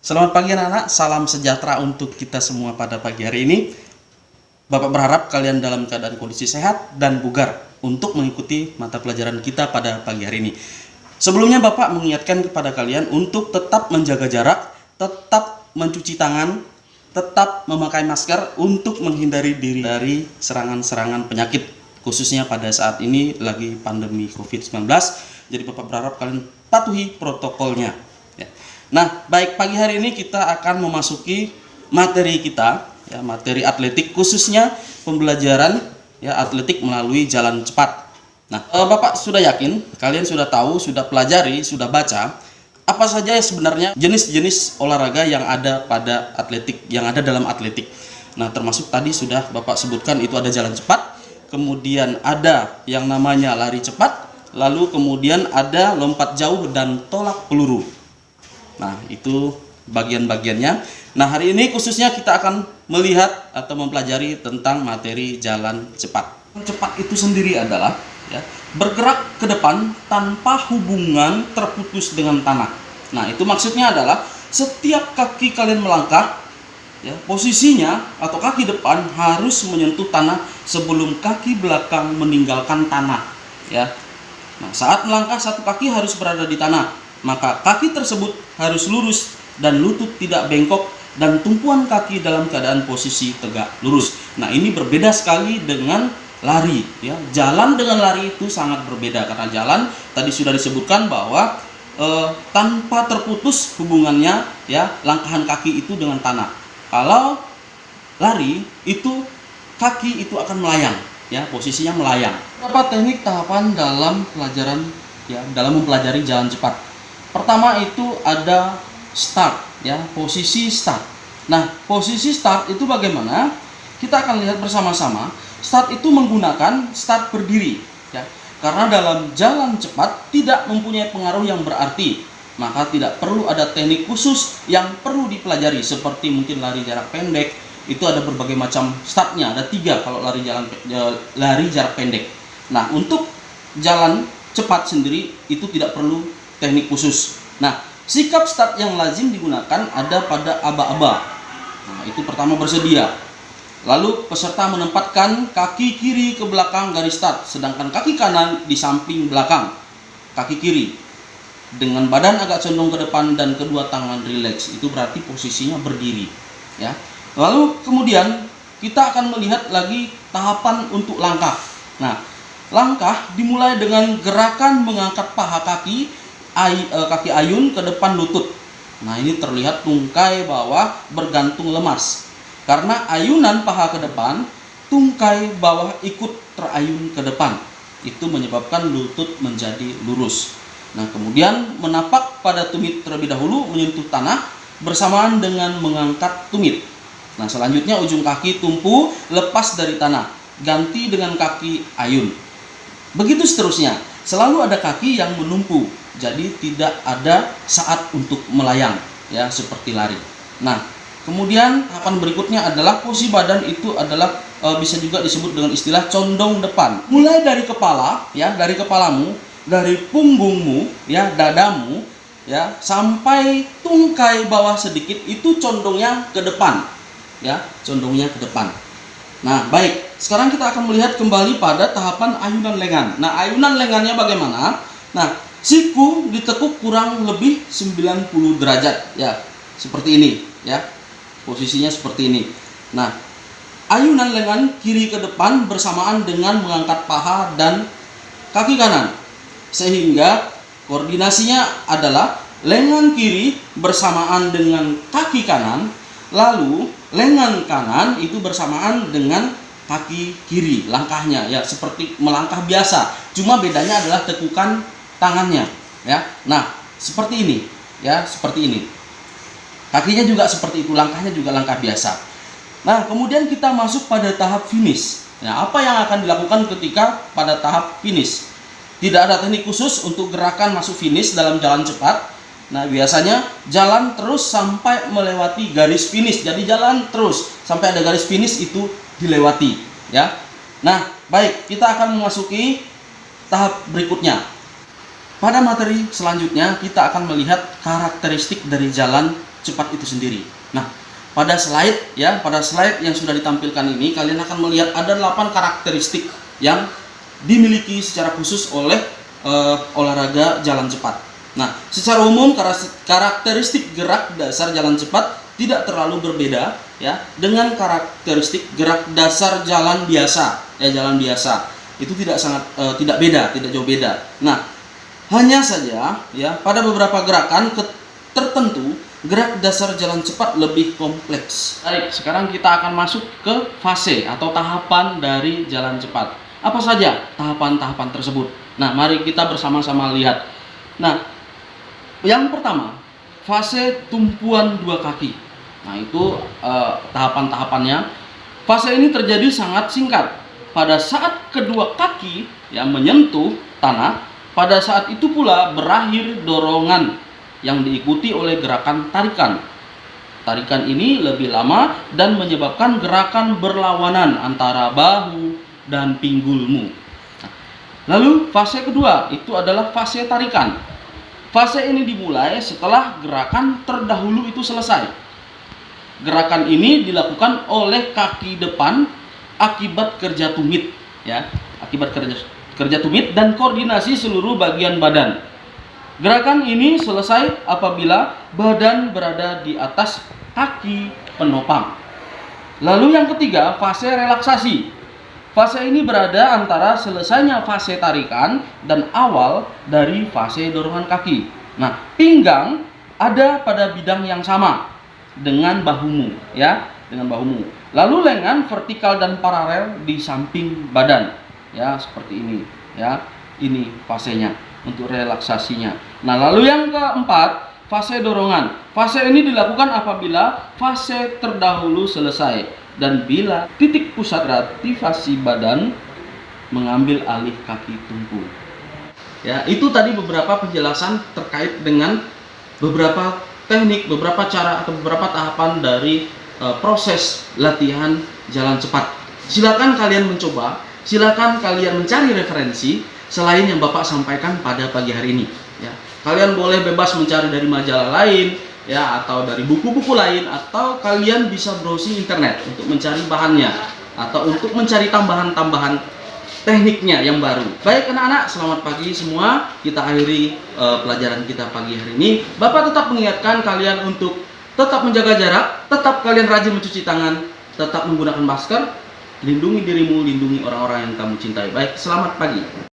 Selamat pagi anak-anak, salam sejahtera untuk kita semua pada pagi hari ini. Bapak berharap kalian dalam keadaan kondisi sehat dan bugar untuk mengikuti mata pelajaran kita pada pagi hari ini. Sebelumnya Bapak mengingatkan kepada kalian untuk tetap menjaga jarak, tetap mencuci tangan, tetap memakai masker untuk menghindari diri dari serangan-serangan penyakit, khususnya pada saat ini lagi pandemi COVID-19. Jadi Bapak berharap kalian patuhi protokolnya. Ya. Nah, baik, pagi hari ini kita akan memasuki materi kita, ya, materi atletik, khususnya pembelajaran ya atletik melalui jalan cepat. Nah, Bapak sudah yakin, kalian sudah tahu, sudah pelajari, sudah baca apa saja sebenarnya jenis-jenis olahraga yang ada pada atletik, yang ada dalam atletik. Nah, termasuk tadi sudah Bapak sebutkan itu ada jalan cepat, kemudian ada yang namanya lari cepat, lalu kemudian ada lompat jauh dan tolak peluru. Nah, itu bagian-bagiannya. Nah, hari ini khususnya kita akan melihat atau mempelajari tentang materi jalan cepat. Cepat itu sendiri adalah ya, bergerak ke depan tanpa hubungan terputus dengan tanah. Nah, itu maksudnya adalah setiap kaki kalian melangkah, ya, posisinya atau kaki depan harus menyentuh tanah sebelum kaki belakang meninggalkan tanah. Ya. Nah, saat melangkah satu kaki harus berada di tanah. Maka kaki tersebut harus lurus dan lutut tidak bengkok dan tumpuan kaki dalam keadaan posisi tegak lurus. Nah, ini berbeda sekali dengan lari, ya. Jalan dengan lari itu sangat berbeda karena jalan tadi sudah disebutkan bahwa tanpa terputus hubungannya, ya, langkahan kaki itu dengan tanah. Kalau lari itu kaki itu akan melayang, ya, posisinya melayang. Beberapa teknik tahapan dalam pelajaran, ya, dalam mempelajari jalan cepat. Pertama itu ada start, ya, posisi start. Nah, posisi start itu bagaimana? Kita akan lihat bersama-sama. Start itu menggunakan start berdiri, ya. Karena dalam jalan cepat tidak mempunyai pengaruh yang berarti, maka tidak perlu ada teknik khusus yang perlu dipelajari seperti mungkin lari jarak pendek. Itu ada berbagai macam startnya, ada 3 kalau lari jarak pendek. Nah, untuk jalan cepat sendiri itu tidak perlu teknik khusus. Nah, sikap start yang lazim digunakan ada pada aba-aba. Nah, itu pertama bersedia. Lalu peserta menempatkan kaki kiri ke belakang garis start, sedangkan kaki kanan di samping belakang kaki kiri dengan badan agak condong ke depan dan kedua tangan rileks. Itu berarti posisinya berdiri, ya. Lalu kemudian kita akan melihat lagi tahapan untuk langkah. Nah, langkah dimulai dengan gerakan mengangkat paha kaki ayun ke depan lutut. Nah, ini terlihat tungkai bawah bergantung lemas. Karena ayunan paha ke depan, tungkai bawah ikut terayun ke depan. Itu menyebabkan lutut menjadi lurus. Nah, kemudian menapak pada tumit terlebih dahulu menyentuh tanah bersamaan dengan mengangkat tumit. Nah, selanjutnya ujung kaki tumpu lepas dari tanah, ganti dengan kaki ayun. Begitu seterusnya, selalu ada kaki yang menumpu. Jadi tidak ada saat untuk melayang, ya, seperti lari. Nah, kemudian tahapan berikutnya adalah posisi badan itu adalah bisa juga disebut dengan istilah condong depan. Mulai dari kepala, ya, dari kepalamu, dari punggungmu, ya, dadamu, ya, sampai tungkai bawah sedikit itu condongnya ke depan, ya, condongnya ke depan. Nah, baik. Sekarang kita akan melihat kembali pada tahapan ayunan lengan. Nah, ayunan lengannya bagaimana? Nah, siku ditekuk kurang lebih 90 derajat, ya, seperti ini, ya, posisinya seperti ini. Nah, ayunan lengan kiri ke depan bersamaan dengan mengangkat paha dan kaki kanan, sehingga koordinasinya adalah lengan kiri bersamaan dengan kaki kanan, lalu lengan kanan itu bersamaan dengan kaki kiri, langkahnya, ya, seperti melangkah biasa, cuma bedanya adalah tekukan tangannya, ya. Nah, seperti ini, ya, seperti ini. Kakinya juga seperti itu, langkahnya juga langkah biasa. Nah, kemudian kita masuk pada tahap finish. Nah, apa yang akan dilakukan ketika pada tahap finish? Tidak ada teknik khusus untuk gerakan masuk finish dalam jalan cepat. Nah, biasanya jalan terus sampai melewati garis finish. Jadi jalan terus sampai ada garis finish itu dilewati, ya. Nah, baik, kita akan memasuki tahap berikutnya. Pada materi selanjutnya kita akan melihat karakteristik dari jalan cepat itu sendiri. Nah, pada slide yang sudah ditampilkan ini kalian akan melihat ada 8 karakteristik yang dimiliki secara khusus oleh olahraga jalan cepat. Nah, secara umum karakteristik gerak dasar jalan cepat tidak terlalu berbeda ya dengan karakteristik gerak dasar jalan biasa. Jalan biasa itu tidak jauh beda. Nah, hanya saja ya pada beberapa gerakan tertentu gerak dasar jalan cepat lebih kompleks. Baik, sekarang kita akan masuk ke fase atau tahapan dari jalan cepat. Apa saja tahapan-tahapan tersebut? Nah, mari kita bersama-sama lihat. Nah, yang pertama, fase tumpuan dua kaki. Nah, itu tahapan-tahapannya. Fase ini terjadi sangat singkat. Pada saat kedua kaki yang menyentuh tanah, pada saat itu pula berakhir dorongan yang diikuti oleh gerakan tarikan. Tarikan ini lebih lama dan menyebabkan gerakan berlawanan antara bahu dan pinggulmu. Lalu fase kedua itu adalah fase tarikan. Fase ini dimulai setelah gerakan terdahulu itu selesai. Gerakan ini dilakukan oleh kaki depan akibat kerja tumit ya, akibat kerja tumit dan koordinasi seluruh bagian badan. Gerakan ini selesai apabila badan berada di atas kaki penopang. Lalu yang ketiga, fase relaksasi. Fase ini berada antara selesainya fase tarikan dan awal dari fase dorongan kaki. Nah, pinggang ada pada bidang yang sama dengan bahumu ya, dengan bahumu. Lalu lengan vertikal dan paralel di samping badan ya, seperti ini ya. Ini fasenya untuk relaksasinya. Nah, lalu yang keempat, fase dorongan. Fase ini dilakukan apabila fase terdahulu selesai dan bila titik pusat reaktivasi badan mengambil alih kaki tumpu. Ya, itu tadi beberapa penjelasan terkait dengan beberapa teknik, beberapa cara atau beberapa tahapan dari proses latihan jalan cepat. Silakan kalian mencoba, silakan kalian mencari referensi selain yang Bapak sampaikan pada pagi hari ini. Ya, kalian boleh bebas mencari dari majalah lain, ya, atau dari buku-buku lain, atau kalian bisa browsing internet untuk mencari bahannya atau untuk mencari tambahan-tambahan tekniknya yang baru. Baik anak-anak, selamat pagi semua. Kita akhiri pelajaran kita pagi hari ini. Bapak tetap mengingatkan kalian untuk tetap menjaga jarak, tetap kalian rajin mencuci tangan, tetap menggunakan masker, lindungi dirimu, lindungi orang-orang yang kamu cintai. Baik, selamat pagi.